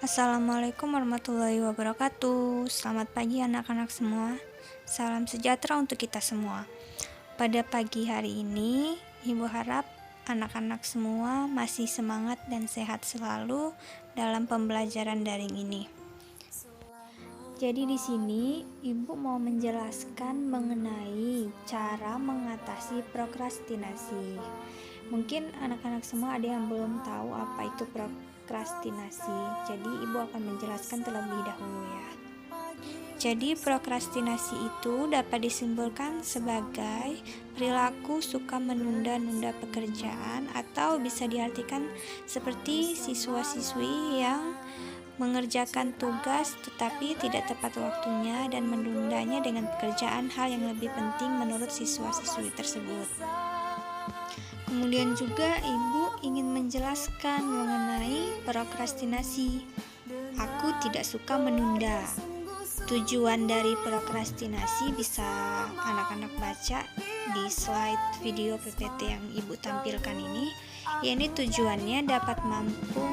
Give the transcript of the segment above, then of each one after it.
Assalamualaikum warahmatullahi wabarakatuh. Selamat pagi anak-anak semua. Salam sejahtera untuk kita semua. Pada pagi hari ini, Ibu harap anak-anak semua masih semangat dan sehat selalu dalam pembelajaran daring ini. Jadi di sini Ibu mau menjelaskan mengenai cara mengatasi prokrastinasi. Mungkin anak-anak semua ada yang belum tahu apa itu prokrastinasi. Jadi Ibu akan menjelaskan terlebih dahulu ya. Jadi prokrastinasi itu dapat disimpulkan sebagai perilaku suka menunda-nunda pekerjaan, atau bisa diartikan seperti siswa-siswi yang mengerjakan tugas tetapi tidak tepat waktunya dan menundanya dengan pekerjaan hal yang lebih penting menurut siswa-siswi tersebut. Kemudian juga Ibu ingin menjelaskan mengenai prokrastinasi. Aku tidak suka menunda. Tujuan dari prokrastinasi bisa anak-anak baca di slide video PPT yang Ibu tampilkan ini. Ini tujuannya dapat mampu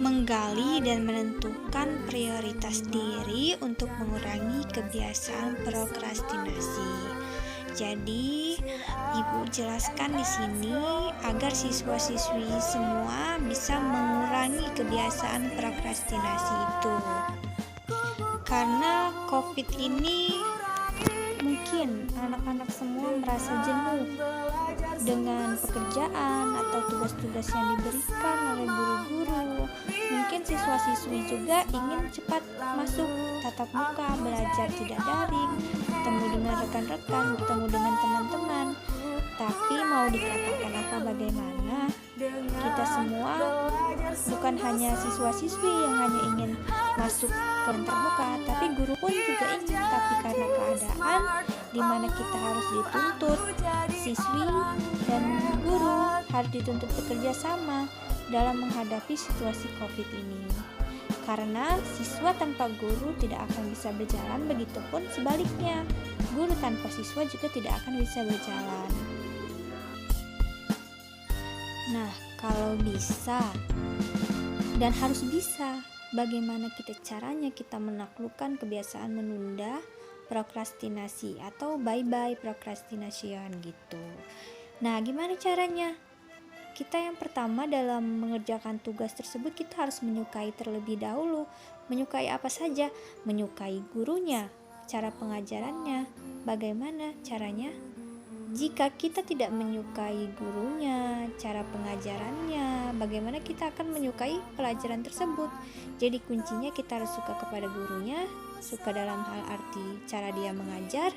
menggali dan menentukan prioritas diri untuk mengurangi kebiasaan prokrastinasi. Jadi, Ibu jelaskan di sini agar siswa-siswi semua bisa mengurangi kebiasaan prokrastinasi itu. Karena COVID ini mungkin anak-anak semua merasa jenuh dengan pekerjaan atau tugas-tugas yang diberikan oleh guru-guru. Mungkin siswa-siswi juga ingin cepat masuk tatap muka, belajar tidak daring, bertemu dengan rekan-rekan, bertemu dengan teman-teman. Tapi mau dikatakan apa bagaimana, kita semua bukan hanya siswa-siswi yang hanya ingin masuk ke terbuka, tapi guru pun juga ingin. Tapi karena keadaan di mana kita harus dituntut, siswi dan guru harus dituntut bekerja sama dalam menghadapi situasi COVID ini. Karena siswa tanpa guru tidak akan bisa berjalan, begitupun sebaliknya, guru tanpa siswa juga tidak akan bisa berjalan. Nah, kalau bisa dan harus bisa, bagaimana caranya kita menaklukkan kebiasaan menunda prokrastinasi atau bye-bye prokrastination gitu. Nah, gimana caranya? Kita yang pertama dalam mengerjakan tugas tersebut, kita harus menyukai terlebih dahulu. Menyukai apa saja? Menyukai gurunya, cara pengajarannya. Bagaimana caranya? Jika kita tidak menyukai gurunya, cara pengajarannya, bagaimana kita akan menyukai pelajaran tersebut? Jadi kuncinya kita harus suka kepada gurunya, suka dalam hal arti cara dia mengajar.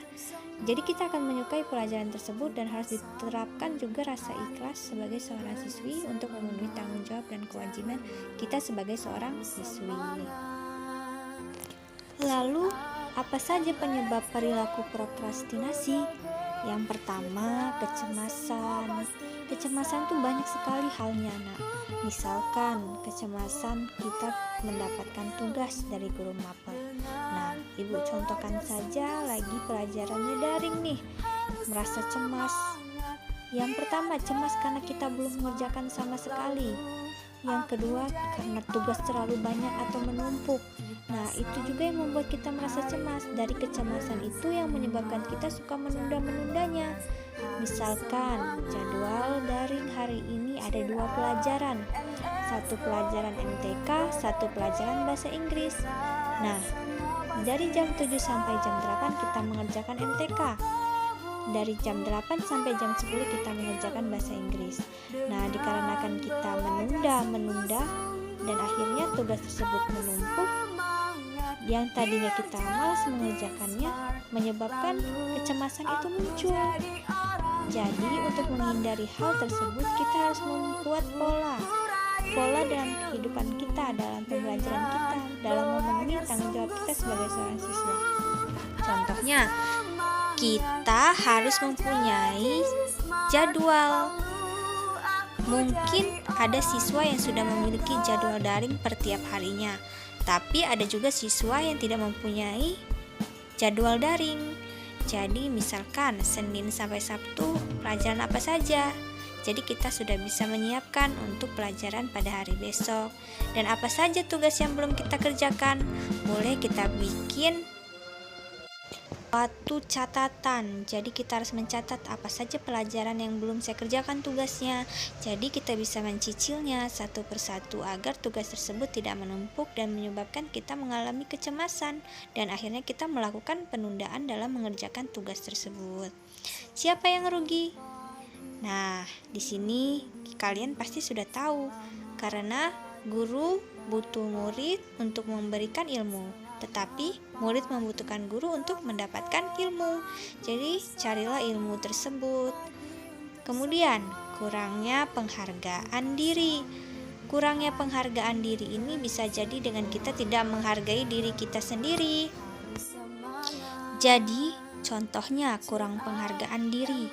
Jadi kita akan menyukai pelajaran tersebut dan harus diterapkan juga rasa ikhlas sebagai seorang siswi untuk memenuhi tanggung jawab dan kewajiban kita sebagai seorang siswi. Lalu, apa saja penyebab perilaku prokrastinasi? Yang pertama, kecemasan. Kecemasan tuh banyak sekali halnya, Nak. Misalkan kecemasan kita mendapatkan tugas dari guru mapel. Nah, Ibu contohkan saja lagi pelajarannya daring nih. Merasa cemas. Yang pertama, cemas karena kita belum mengerjakan sama sekali. Yang kedua, karena tugas terlalu banyak atau menumpuk. Nah, itu juga yang membuat kita merasa cemas. Dari kecemasan itu yang menyebabkan kita suka menunda-menundanya. Misalkan jadwal daring hari ini ada 2 pelajaran. Satu pelajaran MTK, satu pelajaran bahasa Inggris. Nah, dari jam 7 sampai jam 8 kita mengerjakan MTK. Dari jam 8 sampai jam 10 kita mengerjakan bahasa Inggris. Nah, dikarenakan kita menunda dan akhirnya tugas tersebut menumpuk, yang tadinya kita malas mengerjakannya, menyebabkan kecemasan itu muncul. Jadi untuk menghindari hal tersebut, kita harus membuat pola dalam kehidupan kita, dalam pembelajaran kita, dalam memenuhi tanggung jawab kita sebagai seorang siswa. Contohnya, kita harus mempunyai jadwal. Mungkin ada siswa yang sudah memiliki jadwal daring per tiap harinya, tapi ada juga siswa yang tidak mempunyai jadwal daring. Jadi misalkan Senin sampai Sabtu pelajaran apa saja? Jadi kita sudah bisa menyiapkan untuk pelajaran pada hari besok. Dan apa saja tugas yang belum kita kerjakan, boleh kita bikin suatu catatan. Jadi kita harus mencatat apa saja pelajaran yang belum saya kerjakan tugasnya. Jadi kita bisa mencicilnya satu persatu agar tugas tersebut tidak menumpuk dan menyebabkan kita mengalami kecemasan dan akhirnya kita melakukan penundaan dalam mengerjakan tugas tersebut. Siapa yang rugi? Nah, di sini kalian pasti sudah tahu karena guru butuh murid untuk memberikan ilmu, tetapi murid membutuhkan guru untuk mendapatkan ilmu. Jadi carilah ilmu tersebut. Kemudian kurangnya penghargaan diri. Kurangnya penghargaan diri ini bisa jadi dengan kita tidak menghargai diri kita sendiri. Jadi contohnya kurang penghargaan diri.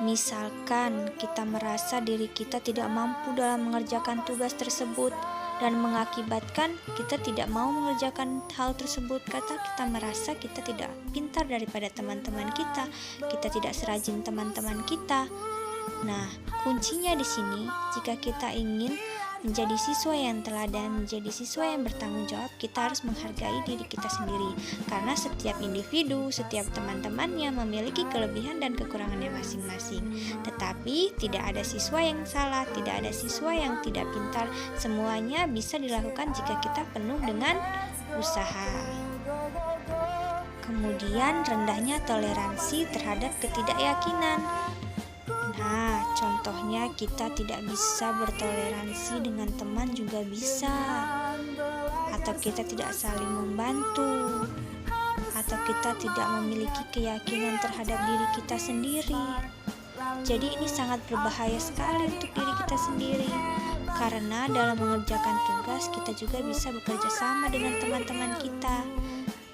Misalkan kita merasa diri kita tidak mampu dalam mengerjakan tugas tersebut dan mengakibatkan kita tidak mau mengerjakan hal tersebut. Kita merasa kita tidak pintar daripada teman-teman kita tidak serajin teman-teman kita. Nah, kuncinya di sini, jika kita ingin menjadi siswa yang teladan, menjadi siswa yang bertanggung jawab, kita harus menghargai diri kita sendiri. Karena setiap individu, setiap teman-temannya memiliki kelebihan dan kekurangannya masing-masing. Tetapi tidak ada siswa yang salah, tidak ada siswa yang tidak pintar. Semuanya bisa dilakukan jika kita penuh dengan usaha. Kemudian rendahnya toleransi terhadap ketidakyakinan. Nah, contohnya kita tidak bisa bertoleransi dengan teman juga bisa, atau kita tidak saling membantu, atau kita tidak memiliki keyakinan terhadap diri kita sendiri. Jadi ini sangat berbahaya sekali untuk diri kita sendiri, karena dalam mengerjakan tugas kita juga bisa bekerja sama dengan teman-teman kita.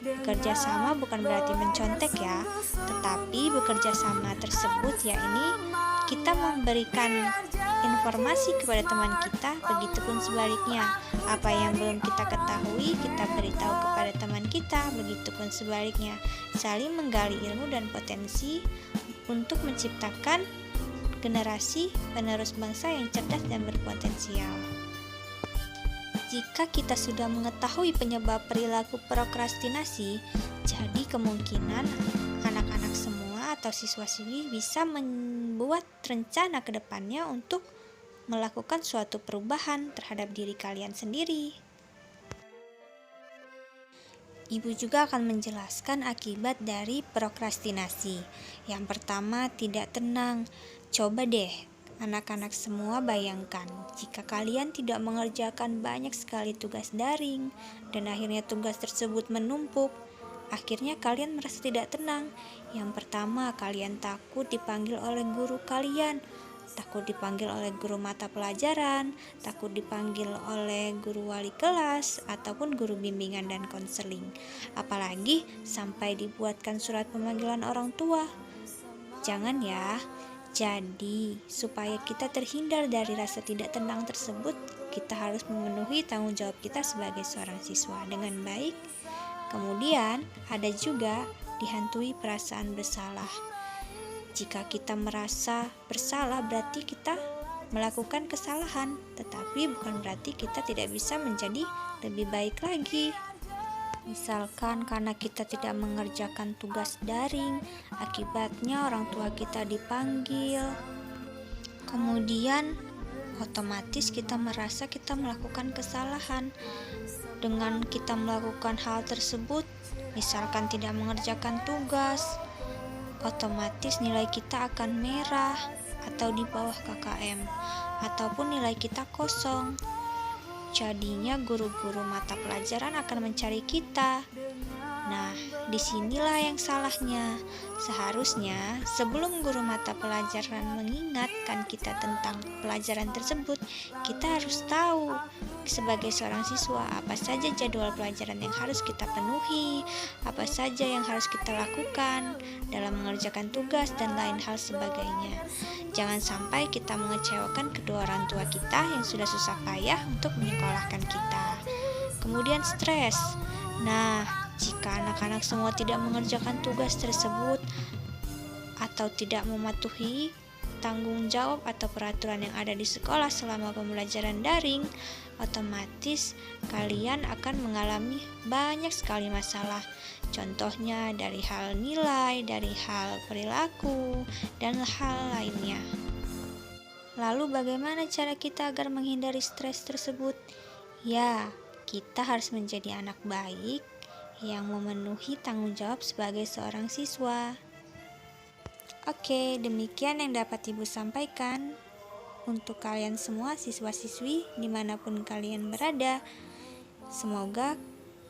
Bekerja sama bukan berarti mencontek ya, tetapi bekerja sama tersebut yakni kita memberikan informasi kepada teman kita, begitupun sebaliknya. Apa yang belum kita ketahui, kita beritahu kepada teman kita, begitupun sebaliknya. Saling menggali ilmu dan potensi untuk menciptakan generasi penerus bangsa yang cerdas dan berpotensial. Jika kita sudah mengetahui penyebab perilaku prokrastinasi, jadi kemungkinan anak-anak semua atau siswa-siswi bisa membuat rencana ke depannya untuk melakukan suatu perubahan terhadap diri kalian sendiri. Ibu juga akan menjelaskan akibat dari prokrastinasi. Yang pertama, tidak tenang. Coba deh anak-anak semua bayangkan, jika kalian tidak mengerjakan banyak sekali tugas daring dan akhirnya tugas tersebut menumpuk, akhirnya kalian merasa tidak tenang. Yang pertama, kalian takut dipanggil oleh guru kalian, takut dipanggil oleh guru mata pelajaran, takut dipanggil oleh guru wali kelas, ataupun guru bimbingan dan konseling. Apalagi sampai dibuatkan surat pemanggilan orang tua. Jangan ya. Jadi, supaya kita terhindar dari rasa tidak tenang tersebut, kita harus memenuhi tanggung jawab kita sebagai seorang siswa dengan baik. Kemudian, ada juga dihantui perasaan bersalah. Jika kita merasa bersalah, berarti kita melakukan kesalahan, tetapi bukan berarti kita tidak bisa menjadi lebih baik lagi. Misalkan karena kita tidak mengerjakan tugas daring, akibatnya orang tua kita dipanggil. Kemudian otomatis kita merasa kita melakukan kesalahan. Dengan kita melakukan hal tersebut, misalkan tidak mengerjakan tugas, otomatis nilai kita akan merah atau di bawah KKM, ataupun nilai kita kosong. Jadinya guru-guru mata pelajaran akan mencari kita. Nah, disinilah yang salahnya. Seharusnya sebelum guru mata pelajaran mengingatkan kita tentang pelajaran tersebut, kita harus tahu sebagai seorang siswa apa saja jadwal pelajaran yang harus kita penuhi, apa saja yang harus kita lakukan dalam mengerjakan tugas dan lain hal sebagainya. Jangan sampai kita mengecewakan kedua orang tua kita yang sudah susah payah untuk menyekolahkan kita. Kemudian stres. Nah, jika anak-anak semua tidak mengerjakan tugas tersebut atau tidak mematuhi tanggung jawab atau peraturan yang ada di sekolah selama pembelajaran daring, otomatis kalian akan mengalami banyak sekali masalah. Contohnya dari hal nilai, dari hal perilaku, dan hal lainnya. Lalu bagaimana cara kita agar menghindari stres tersebut? Ya, kita harus menjadi anak baik yang memenuhi tanggung jawab sebagai seorang siswa. Oke, demikian yang dapat Ibu sampaikan untuk kalian semua siswa-siswi dimanapun kalian berada. Semoga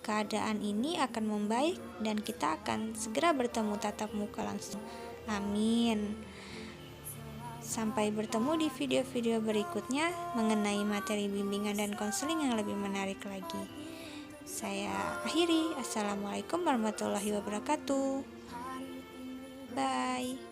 keadaan ini akan membaik dan kita akan segera bertemu tatap muka langsung. Amin. Sampai bertemu di video-video berikutnya mengenai materi bimbingan dan konseling yang lebih menarik lagi. Saya akhiri. Assalamualaikum warahmatullahi wabarakatuh. Bye.